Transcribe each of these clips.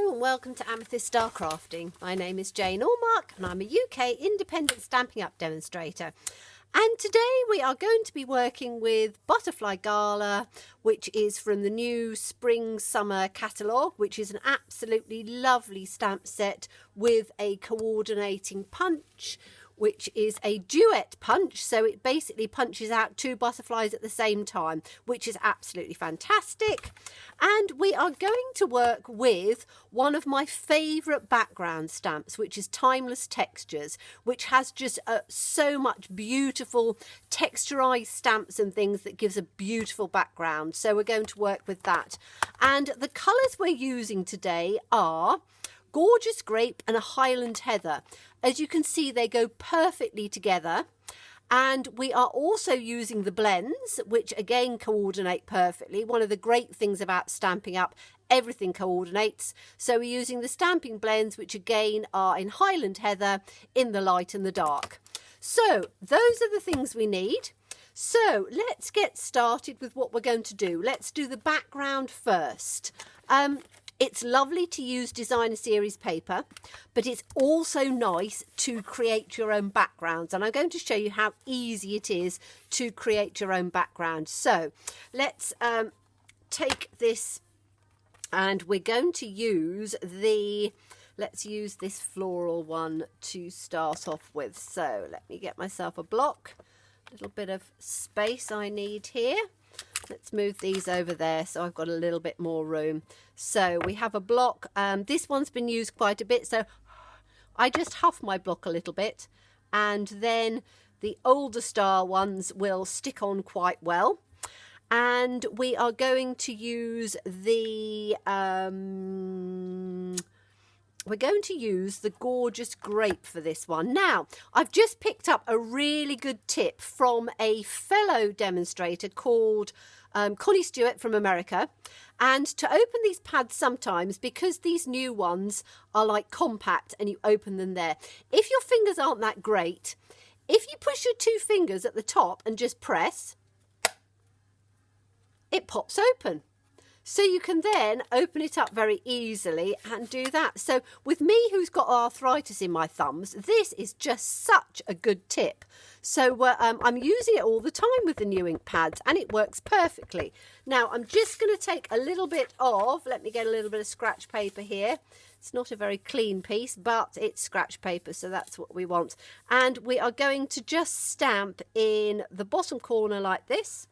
Hello and welcome to Amethyst Star Crafting. My name is Jane Allmark and I'm a UK independent Stampin' Up demonstrator. And today we are going to be working with Butterfly Gala, which is from the new Spring Summer catalogue, which is an absolutely lovely stamp set with a coordinating punch, which is a duet punch, so it basically punches out two butterflies at the same time, which is absolutely fantastic. And we are going to work with one of my favourite background stamps, which is Timeless Textures, which has just so much beautiful texturised stamps and things that gives a beautiful background. So we're going to work with that. And the colours we're using today are Gorgeous Grape and a Highland Heather. As you can see, they go perfectly together. And we are also using the blends, which again coordinate perfectly. One of the great things about Stampin' Up, everything coordinates. So we're using the stamping blends, which again are in Highland Heather, in the light and the dark. So those are the things we need. So let's get started with what we're going to do. Let's do the background first. It's lovely to use designer series paper, but it's also nice to create your own backgrounds. And I'm going to show you how easy it is to create your own background. So let's take this and we're going to use let's use this floral one to start off with. So let me get myself a block, a little bit of space I need here. Let's move these over there so I've got a little bit more room. So we have a block. This one's been used quite a bit, so I just huff my block a little bit, and then the older style ones will stick on quite well. And we are going to use the Gorgeous Grape for this one. Now, I've just picked up a really good tip from a fellow demonstrator called Connie Stewart from America. And to open these pads sometimes, because these new ones are like compact and you open them there, if your fingers aren't that great, if you push your two fingers at the top and just press, it pops open. So you can then open it up very easily and do that. So with me, who's got arthritis in my thumbs, this is just such a good tip. So I'm using it all the time with the new ink pads and it works perfectly. Now I'm just going to take a little bit of, let me get a little bit of scratch paper here. It's not a very clean piece, but it's scratch paper, so that's what we want. And we are going to just stamp in the bottom corner like this.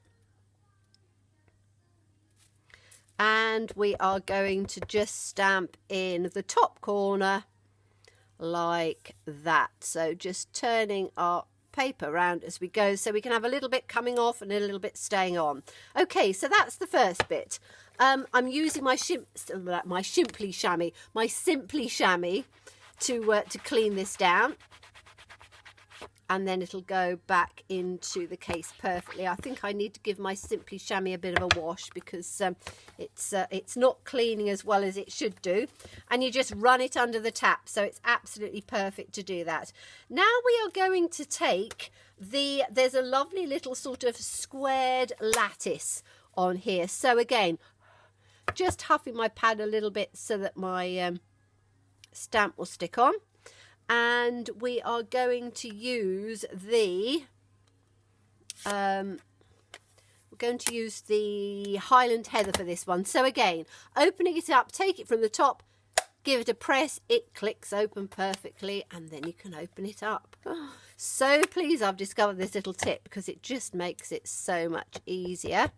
And we are going to just stamp in the top corner like that. So just turning our paper around as we go, so we can have a little bit coming off and a little bit staying on. Okay, so that's the first bit. I'm using my Simply Chamois to clean this down. And then it'll go back into the case perfectly. I think I need to give my Simply Chamois a bit of a wash because it's not cleaning as well as it should do. And you just run it under the tap, so it's absolutely perfect to do that. Now we are going to take there's a lovely little sort of squared lattice on here. So again, just huffing my pad a little bit so that my stamp will stick on. And we are going to use the Highland Heather for this one. So again, opening it up, take it from the top, give it a press, it clicks open perfectly, and then you can open it up. So pleased I've discovered this little tip because it just makes it so much easier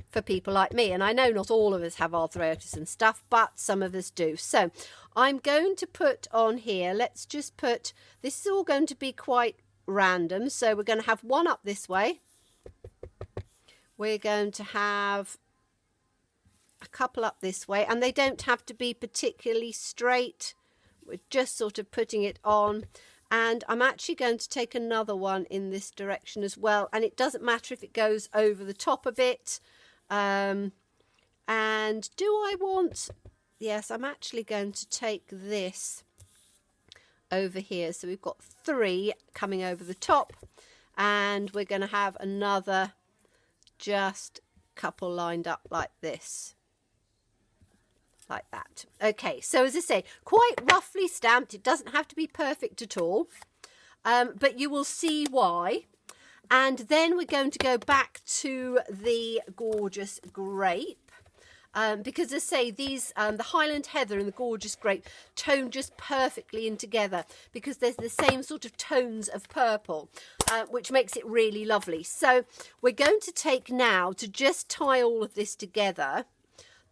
for people like me. And I know not all of us have arthritis and stuff, but some of us do. So I'm going to put on here, let's just put, this is all going to be quite random. So we're going to have one up this way. We're going to have a couple up this way, and they don't have to be particularly straight. We're just sort of putting it on. And I'm actually going to take another one in this direction as well. And it doesn't matter if it goes over the top a bit. And do I want, yes, I'm actually going to take this over here. So we've got 3 coming over the top, and we're going to have another just couple lined up like this. like that. Okay, so as I say, quite roughly stamped. It doesn't have to be perfect at all, but you will see why. And then we're going to go back to the gorgeous grape. Because as I say, these the Highland Heather and the gorgeous grape tone just perfectly in together, because there's the same sort of tones of purple, which makes it really lovely. So we're going to take now, to just tie all of this together,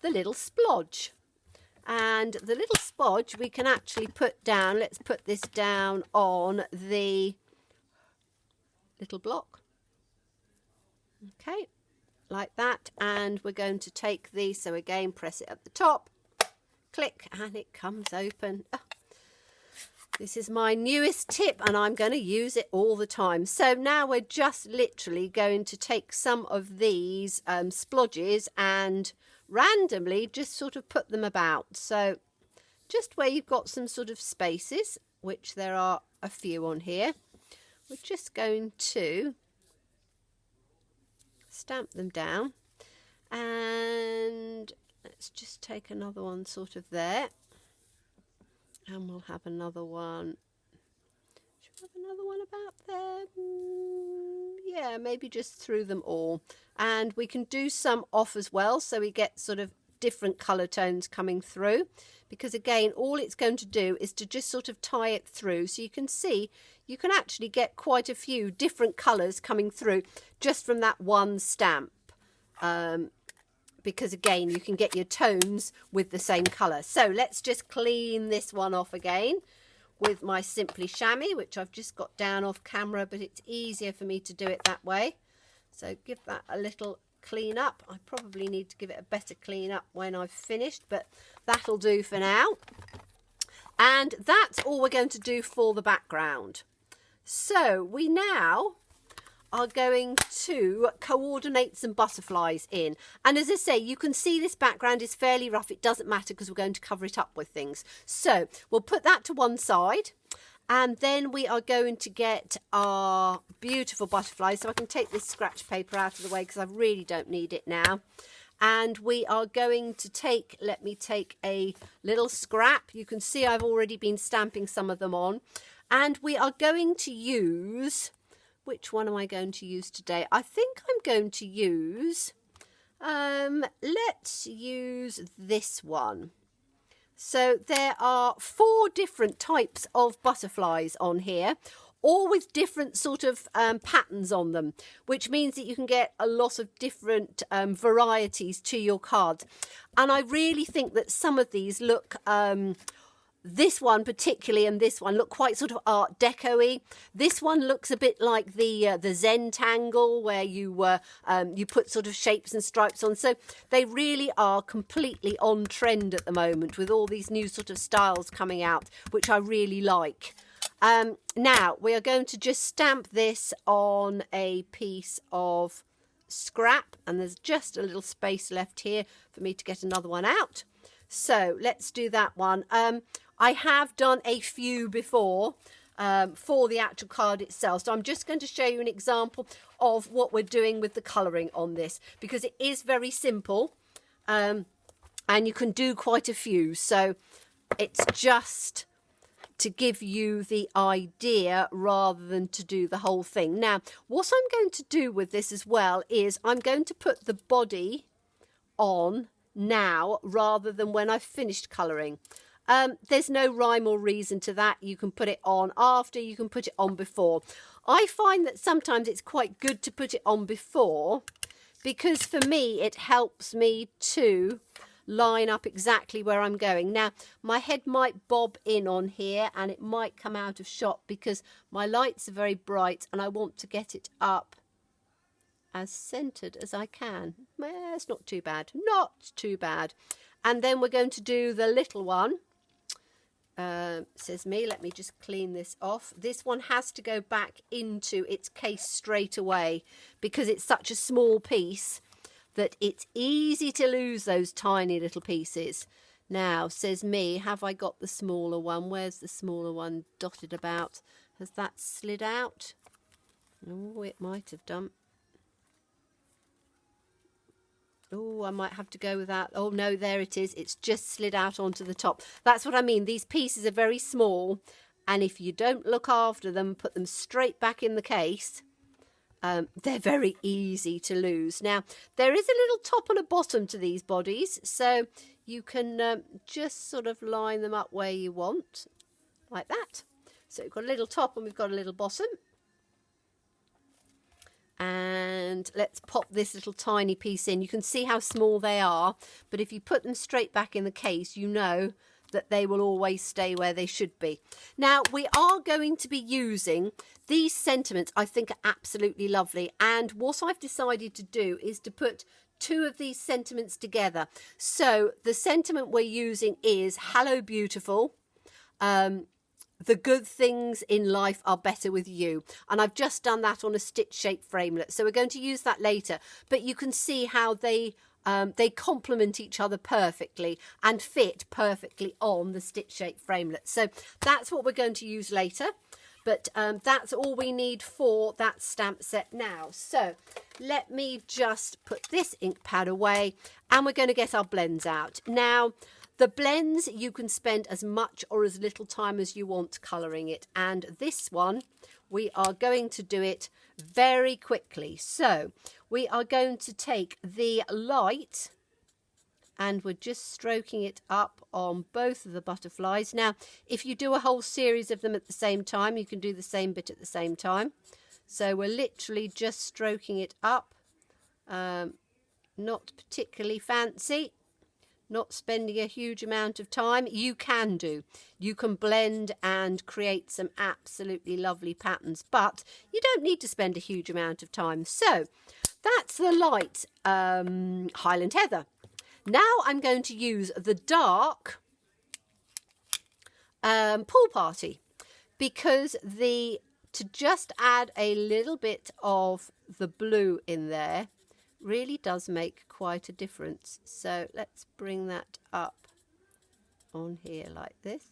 the little splodge. And the little splodge we can actually put down. Let's put this down on the little block. Okay, like that. And we're going to take these, so again, press it at the top, click, and it comes open. Oh, this is my newest tip, and I'm going to use it all the time. So now we're just literally going to take some of these splodges and randomly just sort of put them about. So just where you've got some sort of spaces, which there are a few on here, we're just going to stamp them down. And let's just take another one sort of there, and we'll have another one. Should we have another one about there? Yeah, maybe just through them all. And we can do some off as well, so we get sort of different colour tones coming through, because again, all it's going to do is to just sort of tie it through. So you can see you can actually get quite a few different colours coming through just from that one stamp, because again, you can get your tones with the same colour. So let's just clean this one off again with my Simply Chamois, which I've just got down off camera, but it's easier for me to do it that way. So give that a little clean up. I probably need to give it a better clean up when I've finished, but that'll do for now. And that's all we're going to do for the background. So we now are going to coordinate some butterflies in. And as I say, you can see this background is fairly rough. It doesn't matter because we're going to cover it up with things. So we'll put that to one side. And then we are going to get our beautiful butterflies. So I can take this scratch paper out of the way because I really don't need it now. And we are going to take, let me take a little scrap. You can see I've already been stamping some of them on. And we are going to use, which one am I going to use today? I think I'm going to use, let's use this one. So there are 4 different types of butterflies on here, all with different sort of patterns on them, which means that you can get a lot of different varieties to your cards. And I really think that some of these look, this one particularly and this one look quite sort of Art Deco-y. This one looks a bit like the Zentangle, where you put sort of shapes and stripes on. So they really are completely on trend at the moment with all these new sort of styles coming out, which I really like. Now we are going to just stamp this on a piece of scrap, and there's just a little space left here for me to get another one out. So let's do that one. I have done a few before for the actual card itself. So I'm just going to show you an example of what we're doing with the colouring on this, because it is very simple and you can do quite a few. So it's just to give you the idea rather than to do the whole thing. Now, what I'm going to do with this as well is I'm going to put the body on now rather than when I've finished colouring. There's no rhyme or reason to that. You can put it on after, you can put it on before. I find that sometimes it's quite good to put it on before, because for me it helps me to line up exactly where I'm going. Now my head might bob in on here and it might come out of shot because my lights are very bright and I want to get it up as centered as I can. It's not too bad, not too bad. And then we're going to do the little one. Says me, let me just clean this off. This one has to go back into its case straight away because it's such a small piece that it's easy to lose those tiny little pieces. Now, says me, have I got the smaller one? Where's the smaller one dotted about? Has that slid out? Oh, it might have done. Oh, I might have to go with that. Oh, no, there it is. It's just slid out onto the top. That's what I mean. These pieces are very small. And if you don't look after them, put them straight back in the case, they're very easy to lose. Now, there is a little top and a bottom to these bodies. So you can just sort of line them up where you want, like that. So we've got a little top and we've got a little bottom. And let's pop this little tiny piece in. You can see how small they are, but if you put them straight back in the case, you know that they will always stay where they should be. Now, we are going to be using these sentiments. I think are absolutely lovely. And what I've decided to do is to put two of these sentiments together. So the sentiment we're using is Hello Beautiful. The good things in life are better with you. And I've just done that on a stitch shaped framelit. So we're going to use that later. But you can see how they complement each other perfectly and fit perfectly on the stitch shaped framelit. So that's what we're going to use later. But that's all we need for that stamp set now. So let me just put this ink pad away and we're going to get our blends out. Now, the blends, you can spend as much or as little time as you want colouring it. And this one, we are going to do it very quickly. So we are going to take the light and we're just stroking it up on both of the butterflies. Now, if you do a whole series of them at the same time, you can do the same bit at the same time. So we're literally just stroking it up. Not particularly fancy. Not spending a huge amount of time. You can do. You can blend and create some absolutely lovely patterns, but you don't need to spend a huge amount of time. So that's the light Highland Heather. Now I'm going to use the dark Pool Party because to just add a little bit of the blue in there really does make quite a difference. So let's bring that up on here like this,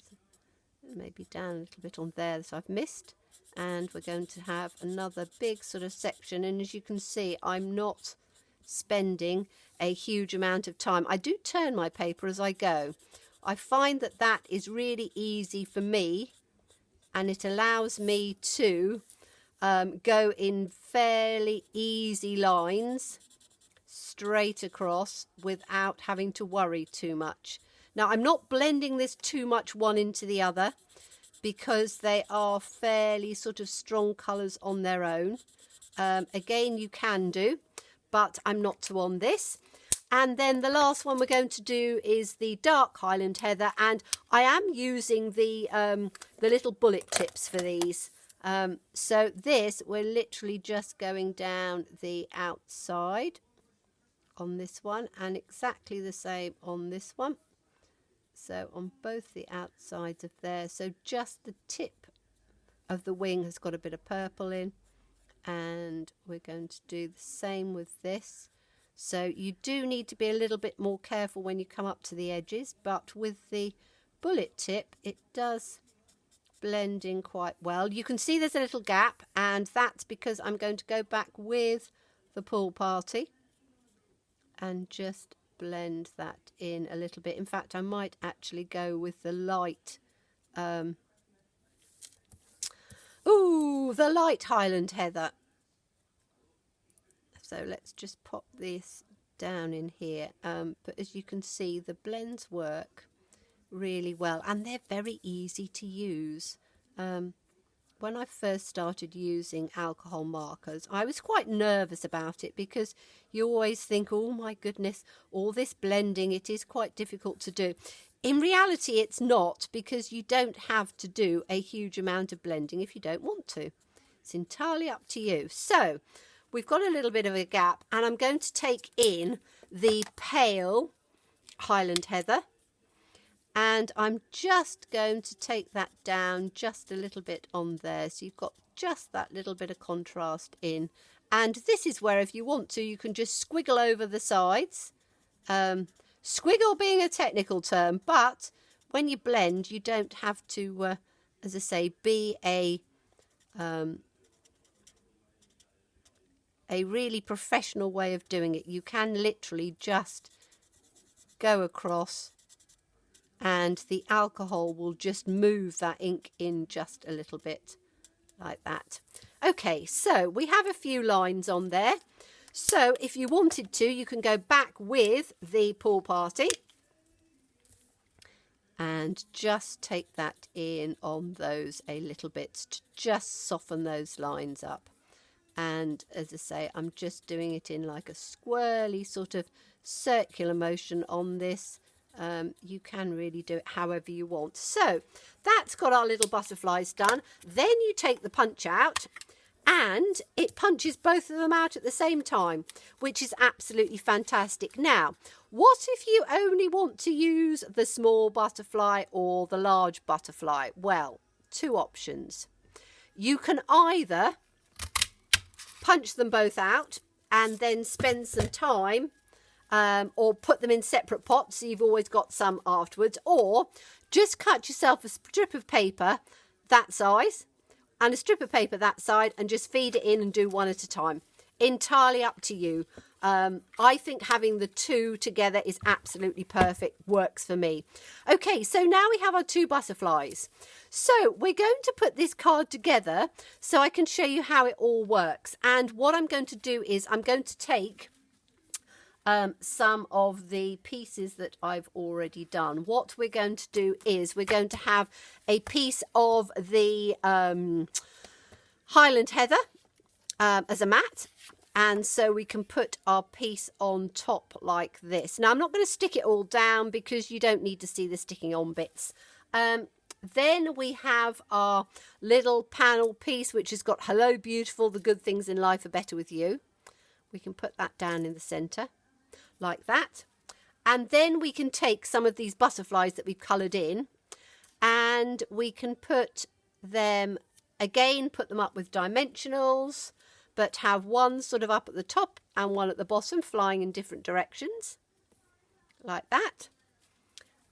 maybe down a little bit on there that I've missed, and we're going to have another big sort of section. And as you can see, I'm not spending a huge amount of time. I do turn my paper as I go. I find that that is really easy for me, and it allows me to go in fairly easy lines straight across without having to worry too much. Now, I'm not blending this too much one into the other because they are fairly sort of strong colours on their own. Again, you can do, but I'm not too on this. And then the last one we're going to do is the dark Highland Heather, and I am using the little bullet tips for these. So this, we're literally just going down the outside on this one, and exactly the same on this one. So on both the outsides of there. So just the tip of the wing has got a bit of purple in, and we're going to do the same with this. So you do need to be a little bit more careful when you come up to the edges, but with the bullet tip it does blend in quite well. You can see there's a little gap, and that's because I'm going to go back with the Pool Party and just blend that in a little bit. In fact, I might actually go with the light the light Highland Heather. So let's just pop this down in here. But as you can see, the blends work really well, and they're very easy to use. When I first started using alcohol markers, I was quite nervous about it because you always think, oh my goodness, all this blending, it is quite difficult to do. In reality, it's not, because you don't have to do a huge amount of blending if you don't want to. It's entirely up to you. So we've got a little bit of a gap, and I'm going to take in the pale Highland Heather. And I'm just going to take that down just a little bit on there. So you've got just that little bit of contrast in. And this is where, if you want to, you can just squiggle over the sides. Squiggle being a technical term, but when you blend, you don't have to, as I say, be a a really professional way of doing it. You can literally just go across and the alcohol will just move that ink in just a little bit like that. Okay, so we have a few lines on there. So if you wanted to, you can go back with the pool party and just take that in on those a little bit to just soften those lines up. And as I say, I'm just doing it in like a swirly sort of circular motion on this. You can really do it however you want. So that's got our little butterflies done. Then you take the punch out and it punches both of them out at the same time, which is absolutely fantastic. Now, what if you only want to use the small butterfly or the large butterfly? Well, two options. You can either punch them both out and then spend some time or put them in separate pots so you've always got some afterwards, or just cut yourself a strip of paper that size and a strip of paper that side and just feed it in and do one at a time. Entirely up to you. I think having the two together is absolutely perfect, works for me. Okay, so now we have our two butterflies. So we're going to put this card together so I can show you how it all works. And what I'm going to do is I'm going to take some of the pieces that I've already done. What we're going to do is we're going to have a piece of the Highland Heather as a mat, and so we can put our piece on top like this. Now I'm not going to stick it all down because you don't need to see the sticking on bits. Then we have our little panel piece which has got "Hello Beautiful, the good things in life are better with you." We can put that down in the centre like that, and then we can take some of these butterflies that we've coloured in and we can put them again, put them up with dimensionals, but have one sort of up at the top and one at the bottom flying in different directions like that.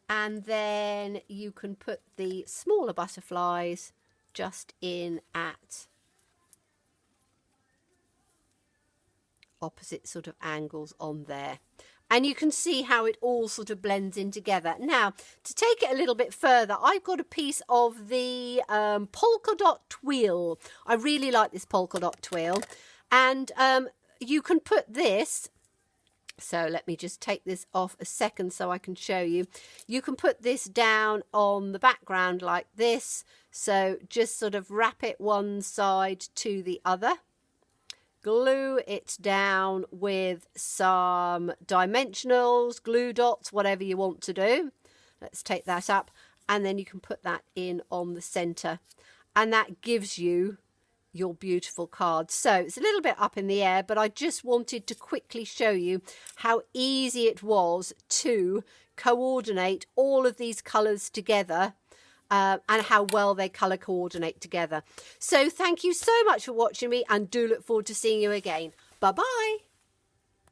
And then you can put the smaller butterflies just in at opposite sort of angles on there, and you can see how it all sort of blends in together. Now, to take it a little bit further, I've got a piece of the polka dot twill. I really like this polka dot twill, and you can put this, so let me just take this off a second so I can show you. You can put this down on the background like this, so just sort of wrap it one side to the other. Glue it down with some dimensionals, glue dots, whatever you want to do. Let's take that up, and then you can put that in on the centre, and that gives you your beautiful card. So it's a little bit up in the air, but I just wanted to quickly show you how easy it was to coordinate all of these colours together. And how well they colour coordinate together. So thank you so much for watching me, and do look forward to seeing you again. Bye bye.